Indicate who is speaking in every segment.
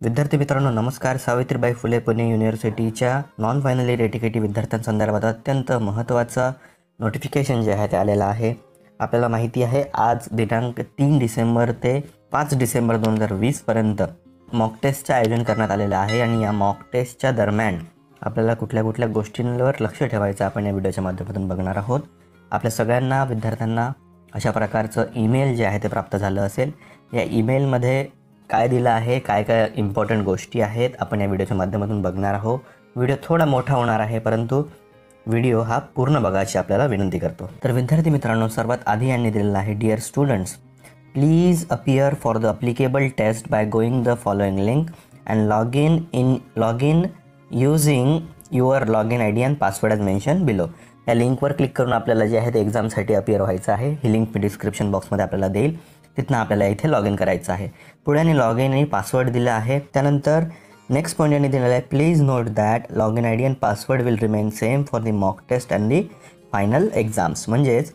Speaker 1: विद्यार्थी मित्रांनो नमस्कार. सावित्रीबाई फुले पुणे युनिव्हर्सिटीच्या नॉन फायनल इयर एटीकेटी विद्यार्थ्यांसंदर्भात अत्यंत महत्त्वाचं नोटिफिकेशन जे आहे ते आलेलं आहे. आपल्याला माहिती आहे आज दिनांक 3 डिसेंबर ते 5 डिसेंबर 2020पर्यंत मॉक टेस्टचं आयोजन करण्यात आलेलं आहे आणि या मॉक टेस्टच्या दरम्यान आपल्याला कुठल्या गोष्टींवर लक्ष ठेवायचं आपण या व्हिडिओच्या माध्यमातून बघणार आहोत. आपल्या सगळ्यांना विद्यार्थ्यांना अशा प्रकारचं ईमेल जे आहे ते प्राप्त झालं असेल. या ईमेलमध्ये काय दिलं आहे, काय काय इम्पॉर्टंट गोष्टी आहेत आपण या व्हिडिओच्या माध्यमातून बघणार आहोत. व्हिडिओ थोडा मोठा होणार आहे परंतु व्हिडिओ हा पूर्ण बघायची आपल्याला विनंती करतो. तर विद्यार्थी मित्रांनो सर्वात आधी यांनी दिलेलं आहे, dear students please appear for the applicable test by going the following link and log in using your log in ID and password as mention below. या लिंकवर क्लिक करून आपल्याला जे आहे ते एक्झामसाठी अपियर व्हायचं आहे. ही लिंक मी डिस्क्रिप्शन बॉक्समध्ये आपल्याला देईल. तिथनं आपल्याला इथे लॉग इन करायचं आहे. पुढे यांनी लॉग इन आणि पासवर्ड दिला आहे. त्यानंतर नेक्स्ट पॉईंट यांनी दिलेला आहे, please note that log in ID and password will remain same for the mock test and the final exams. म्हणजेच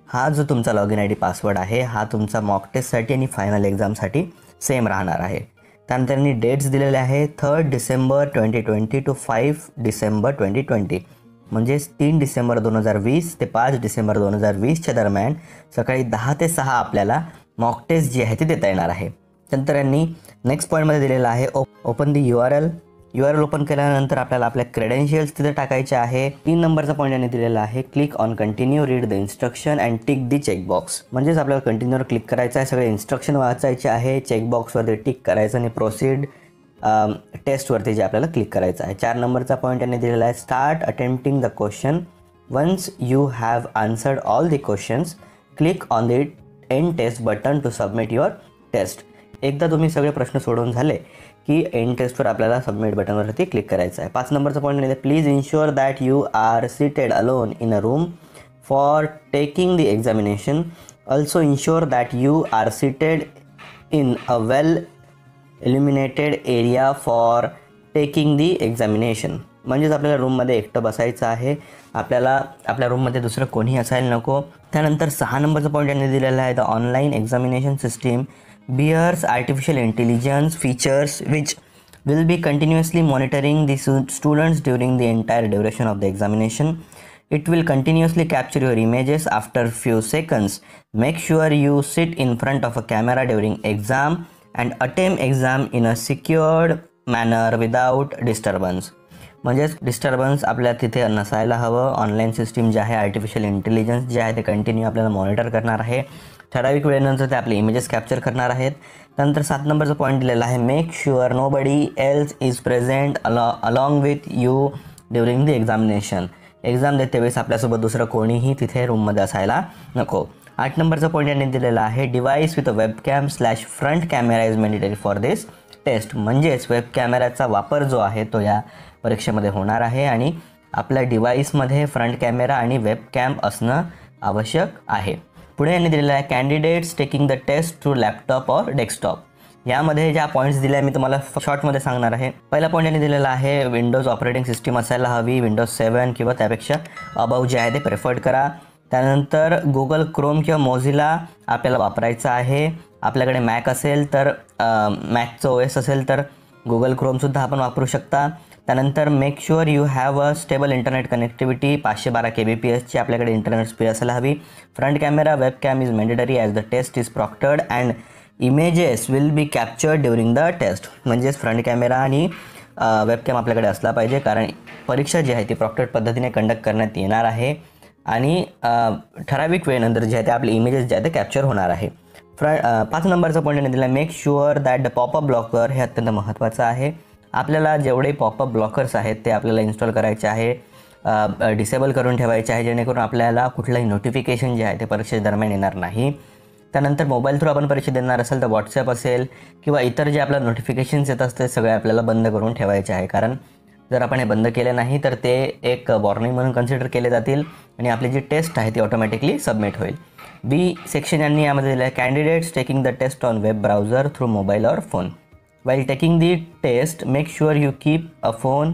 Speaker 1: हा जो तुमचा लॉग इन ID पासवर्ड आहे हा तुमचा मॉक टेस्टसाठी आणि फायनल एक्झामसाठी सेम राहणार आहे. त्यानंतर यांनी डेट्स दिलेले आहे 3 डिसेंबर 2020 टू 5 डिसेंबर 2020. म्हणजेच 3 डिसेंबर 2020 ते 5 डिसेंबर 2020च्या दरम्यान सकाळी 10 ते 6 आपल्याला मॉक टेस्ट जी आहे ती देता येणार आहे. नंतर यांनी नेक्स्ट पॉईंटमध्ये दिलेलं आहे, ओपन दी URL ओपन केल्यानंतर आपल्याला आपल्या क्रेडेन्शियल्स तिथे टाकायचे आहे. 3 नंबरचा पॉईंट यांनी दिलेला आहे, click on continue, read the instruction and tick the checkbox. म्हणजेच आपल्याला कंटिन्यूवर क्लिक करायचं आहे, सगळे इन्स्ट्रक्शन वाचायचे आहे, चेकबॉक्सवरती टिक करायचं आणि प्रोसीड टेस्टवरती जे आपल्याला क्लिक करायचं आहे. 4 नंबरचा पॉईंट यांनी दिलेला आहे, start attempting the question. Once you have answered all the questions click on the end test button to submit your test. एकदा तुम्ही सगळे प्रश्न सोडवून झाले की एंड टेस्टवर आपल्याला सबमिट बटनवरती क्लिक करायचं आहे. 5 नंबरचा पॉईंट आहे, please ensure that you are seated alone in a room for taking the examination. Also ensure that you are seated in a well illuminated area for taking the examination. म्हणजेच आपल्याला रूममध्ये एकटं बसायचं आहे, आपल्याला आपल्या रूममध्ये दुसरं कोणीही असायला नको. त्यानंतर 6 नंबरचा पॉईंट यांनी दिलेला आहे, the online examination system bears artificial intelligence features which will be continuously monitoring the students during the entire duration of the examination. It will continuously capture your images after few seconds. Make sure you sit in front of a camera during exam and attempt exam in a secured manner without disturbance. म्हणजेच disturbance आपल्या तिथे नसायला हवं. Online system जे आहे artificial intelligence जे आहे ते कंटिन्यू आपल्याला मॉनिटर करणार आहे. ठराविक वेळेनंतर ते आपले इमेजेस कॅप्चर करणार आहेत. त्यानंतर 7 नंबरचा पॉईंट दिलेला आहे, make sure nobody else is present along with you during the examination. Exam देते वेळेस आपल्यासोबत दुसरं कोणीही तिथे रूममध्ये असायला नको. 8 नंबरचा पॉईंट यांनी दिलेला आहे, device with a webcam / front camera is mandatory for this test. म्हणजेच वेब कॅमेराचा वापर जो आहे तो या परीक्षेमध्ये होणार आहे आणि आपल्या डिव्हाइसमध्ये फ्रंट कॅमेरा आणि वेब कॅम असणं आवश्यक आहे. पुढे यांनी दिलेलं आहे, candidates taking the test through laptop or desktop. यामध्ये ज्या पॉईंट्स दिल्या मी तुम्हाला शॉर्टमध्ये सांगणार आहे. पहिला पॉईंट यांनी दिलेला आहे, विंडोज ऑपरेटिंग सिस्टीम असायला हवी, विंडोज 7 किंवा त्यापेक्षा अबाव जे आहे ते प्रेफर्ड करा. त्यानंतर गुगल क्रोम किंवा मोझिला आपल्याला वापरायचं आहे. आपल्याकडे मॅक असेल तर मॅकचं OS असेल तर गुगल क्रोमसुद्धा आपण वापरू शकता. त्यानंतर make sure you have a stable internet connectivity, 512 kbps ची आपल्याकडे इंटरनेट स्पीड असायला हवी. Front camera web cam is mandatory as the test is proctored and images will be captured during the test. म्हणजेच front camera आणि web cam आपल्याकडे असला पाहिजे कारण परीक्षा जी आहे ती प्रॉक्टर्ड पद्धतीने कंडक्ट करण्यात येणार आहे आणि ठराविक वेळेनंतर जे आहे ते आपले इमेजेस जे आहे ते कॅप्चर होणार आहे. 5 नंबरचा पॉईंट दिला, make sure that the popup blocker. हे अत्यंत महत्त्वाचं आहे. आपल्याला जेवढे पॉपअप ब्लॉकर्स आहेत ते आपल्याला इन्स्टॉल करायचे आहे, डिसेबल करून ठेवायचे आहे जेणेकरून आपल्याला कुठलंही नोटिफिकेशन जे आहे ते परीक्षेदरम्यान येणार नाही. त्यानंतर मोबाईल थ्रू आपण परीक्षा देणार असेल तर व्हॉट्सॲप असेल किंवा इतर जे आपल्याला नोटिफिकेशन्स येत असते सगळे आपल्याला बंद करून ठेवायचे आहे. कारण जर आपण हे बंद केले नाही तर ते एक वॉर्निंग म्हणून कन्सिडर केले जातील आणि आपली जी टेस्ट आहे ती ऑटोमॅटिकली सबमिट होईल. बी सेक्शन यांनी यामध्ये दिलं आहे, candidates taking the test on web browser through mobile or phone. While taking the test, make sure you keep a phone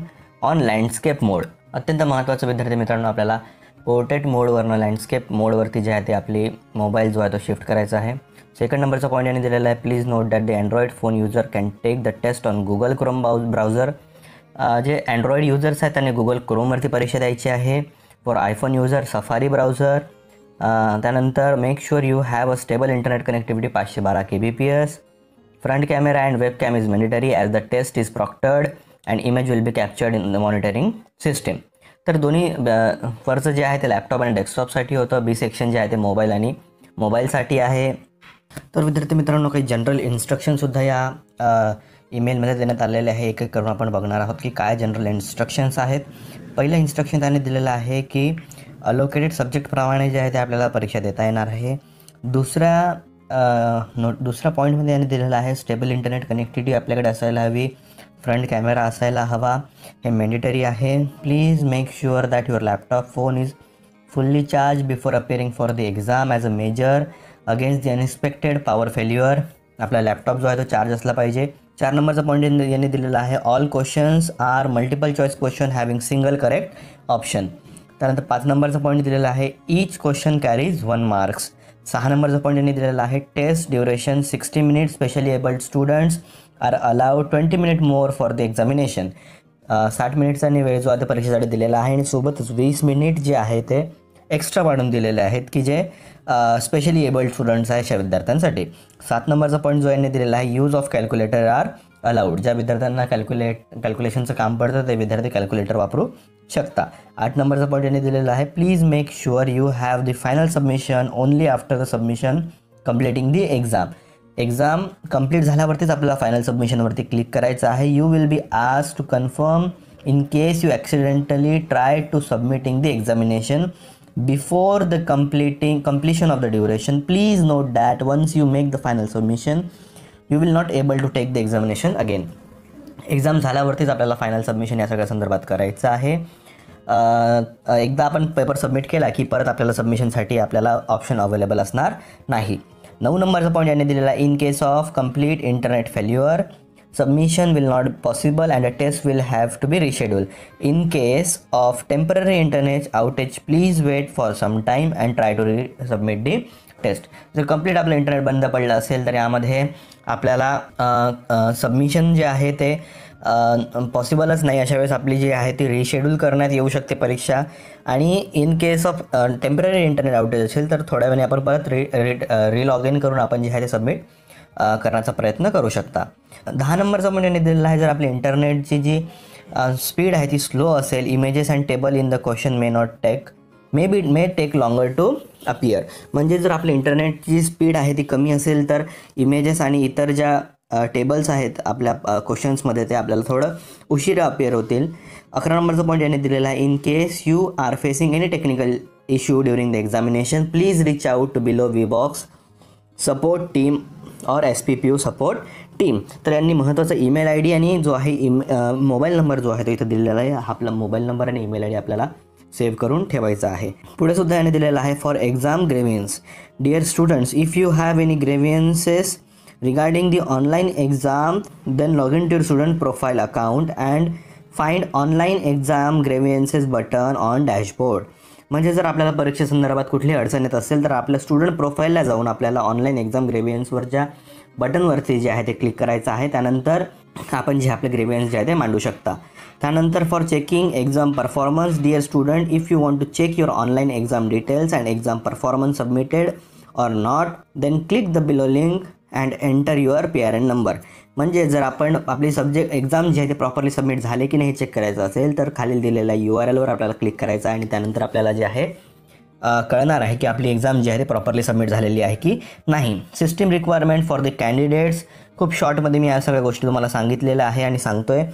Speaker 1: on landscape mode. अत्यंत महत्त्वाचं विद्यार्थी मित्रांनो, आपल्याला पोर्ट्रेट मोडवरनं लँडस्केप मोडवरती जे आहे ते आपली मोबाईल जो आहे तो शिफ्ट करायचा आहे. सेकंड नंबरचा पॉईंट यांनी दिलेला आहे, please note that the android phone user can take the test on Google Chrome browser. जे अँड्रॉइड युजर्स आहेत त्यांनी गुगल क्रोमवरती परीक्षा द्यायची आहे. For iPhone user Safari browser. त्यानंतर make sure you have a stable internet connectivity 512 kbps. Front camera and web cam is mandatory as the test is proctored and image will be captured in the monitoring system. तर दोन्ही वरचं जे आहे ते laptop आणि डेस्कटॉपसाठी होतं. बी section जे आहे ते मोबाईल आणि मोबाईलसाठी आहे. तर विद्यार्थी मित्रांनो, काही जनरल इन्स्ट्रक्शनसुद्धा या ईमेलमध्ये देण्यात आलेले आहे. एक एक करून आपण बघणार आहोत की काय जनरल इन्स्ट्रक्शन्स आहेत. पहिलं इन्स्ट्रक्शन त्याने दिलेलं आहे की अलोकेटेड सब्जेक्टप्रमाणे जे आहे ते आपल्याला परीक्षा देता येणार आहे. दुसऱ्या पॉईंटमध्ये याने दिलेलं आहे, स्टेबल इंटरनेट कनेक्टिव्हिटी आपल्याकडे असायला हवी. फ्रंट कॅमेरा असायला हवा. हे मॅन्डेटरी आहे. Please make sure that your laptop phone is fully charge before appearing for the exam as a measure against the unexpected power failure. आपला लॅपटॉप जो आहे तो चार्ज असला पाहिजे. 4 नंबरचा पॉईंट यांनी दिलेला आहे, all questions are multiple choice question having single correct option. त्यानंतर 5 नंबरचा पॉईंट दिलेला आहे, ईच क्वेश्चन कॅरीज 1 मार्क्स. 6 नंबरचा पॉईंट यांनी दिलेला आहे, test duration 60 minutes. Specially abled students are allowed 20 minute more for the examination. 60 मिनिटचा वेळ जो आहे तो परीक्षेसाठी दिलेला आहे आणि सोबतच 20 मिनिट जे आहे ते एक्स्ट्रा वाढून दिलेले आहेत की जे स्पेशली एबल्ड स्टुडंट्स आहे अशा विद्यार्थ्यांसाठी. 7 नंबरचा पॉईंट जो यांनी दिलेला आहे, use of calculator are allowed. ज्या विद्यार्थ्यांना कॅल्क्युलेशनचं काम पडतं ते विद्यार्थी कॅल्क्युलेटर वापरू शकता. 8 नंबरचा पॉईंट यांनी दिलेला आहे, please make sure you have the final submission only after the submission completing the exam. Exam complete झाल्यावरतीच आपल्याला फायनल सबमिशनवरती क्लिक करायचं आहे. You will be asked to confirm in case you accidentally try to submitting the examination before the completion of the duration. Please note that once you make the final submission you will not able to take the examination again. Exam झाल्यावरतीच आपल्याला final submission या सगळ्या संदर्भात करायचं आहे. एकदा आपण paper submit केला की परत आपल्याला सबमिशनसाठी आपल्याला ऑप्शन अवेलेबल असणार नाही. 9 नंबरचा पॉईंट यांनी दिलेला, in case of complete internet failure submission will not be possible and a test will have to be rescheduled. In case of temporary internet outage, please wait for some time and try to submit the test. जर complete आपलं internet बंद पडलं असेल तर यामध्ये आपल्याला submission जे आहे ते पॉसिबलच नाही. अशा वेळेस आपली जी आहे ती रिशेड्यूल करण्यात येऊ शकते परीक्षा. आणि in case of temporary internet outage असेल तर थोड्या वेळाने आपण परत रिलॉग इन करून आपण जे आहे ते सबमिट करण्याचा प्रयत्न करू शकता. 10 नंबरचा पॉईंट यांनी दिलेला आहे, जर आपली इंटरनेटची जी स्पीड आहे ती स्लो असेल, images and table in the question may take longer to appear. म्हणजे जर आपली इंटरनेटची स्पीड आहे ती कमी असेल तर इमेजेस आणि इतर ज्या टेबल्स आहेत आपल्या क्वेश्चन्समध्ये ते आपल्याला थोडं उशिरा अपियर होतील. 11 नंबरचा पॉईंट यांनी दिलेला आहे, in case you are facing any technical issue during the examination please reach out to below VBox support team or SPPU support team. तर यांनी महत्त्वाचा ईमेल ID आणि जो आहे मोबाईल नंबर जो आहे तो इथं दिलेला आहे. आपला मोबाईल नंबर आणि ईमेल ID आपल्याला सेव्ह करून ठेवायचा आहे. पुढे सुद्धा याने दिलेला आहे, for exam grievance dear students, if you have any grievances regarding the online exam then log in to your student profile account and find online exam grievances button on dashboard. म्हणजे जर आपल्याला परीक्षेसंदर्भात कुठली अडचण येत असेल तर आपल्या स्टुडंट प्रोफाईलला जाऊन आपल्याला ऑनलाईन एक्झाम ग्रेव्हियन्सवरच्या बटनवरती जे आहे ते क्लिक करायचं आहे. त्यानंतर आपण जे आपले ग्रेव्हियन्स जे आहे ते मांडू शकता. त्यानंतर for checking exam performance dear student, if you want to check your online exam details and exam performance submitted or not then click the below link and enter your PRN number. म्हणजे जर आपण आपली exam जे आहे ते properly submit झाले की नाही हे चेक करायचं असेल तर खालील दिलेल्या URLवर आपल्याला क्लिक करायचं आहे आणि त्यानंतर आपल्याला जे आहे कळणार आहे की आपली एक्झाम जी आहे ते प्रॉपरली सबमिट झालेली आहे की नाही. System requirement for the candidates, खूप शॉर्टमध्ये मी या सगळ्या गोष्टी तुम्हाला सांगितलेल्या आहे आणि सांगतोय.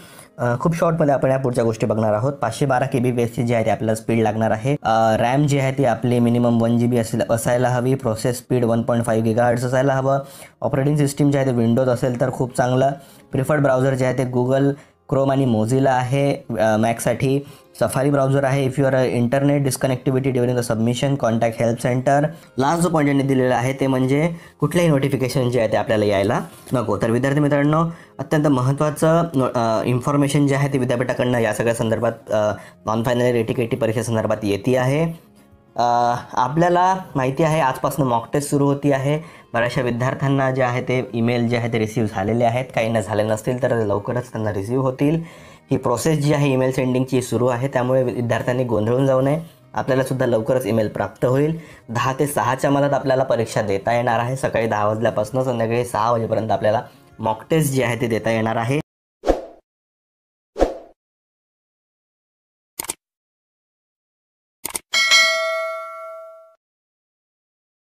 Speaker 1: खूप शॉर्टमध्ये आपण या पुढच्या गोष्टी बघणार आहोत. 512 kbps जी आहे ती आपल्याला स्पीड लागणार आहे. रॅम जी आहे ती आपली मिनिमम 1 GB असायला हवी. प्रोसेस स्पीड 1.5 GHz असायला हवं. ऑपरेटिंग सिस्टीम जे आहे ते विंडोज असेल तर खूप चांगलं. प्रिफर्ड ब्राउझर जे आहे ते गुगल क्रोम आणि मोझिला आहे. मॅकसाठी सफारी ब्राउझर आहे. If your internet disconnectivity during the submission contact help centre. Last जो पॉईंट यांनी दिलेला आहे ते म्हणजे कुठल्याही नोटिफिकेशन जे आहे ते आपल्याला यायला नको. तर विद्यार्थी मित्रांनो, अत्यंत महत्त्वाचं इन्फॉर्मेशन जे आहे ते विद्यापीठाकडनं या सगळ्या संदर्भात नॉन फायनल रेटिकेटी परीक्षेसंदर्भात येते आहे. आपल्याला माहिती आहे आजपासून मॉक टेस्ट सुरू होती आहे. बऱ्याचशा विद्यार्थ्यांना जे आहे ते ईमेल जे आहे ते रिसीव्ह झालेले आहेत. काही न झाले नसतील तर लवकरच त्यांना रिसीव्ह होतील. ही प्रोसेस जी आहे ईमेल सेंडिंगची सुरू आहे, त्यामुळे विद्यार्थ्यांनी गोंधळून जाऊ नये. आपल्याला सुद्धा लवकरच ईमेल प्राप्त होईल. 10 ते 6च्या मधात आपल्याला परीक्षा देता येणार आहे. सकाळी 10 वाजल्यापासून संध्याकाळी 6 वाजेपर्यंत आपल्याला मॉक टेस्ट जी आहे ते देता येणार आहे.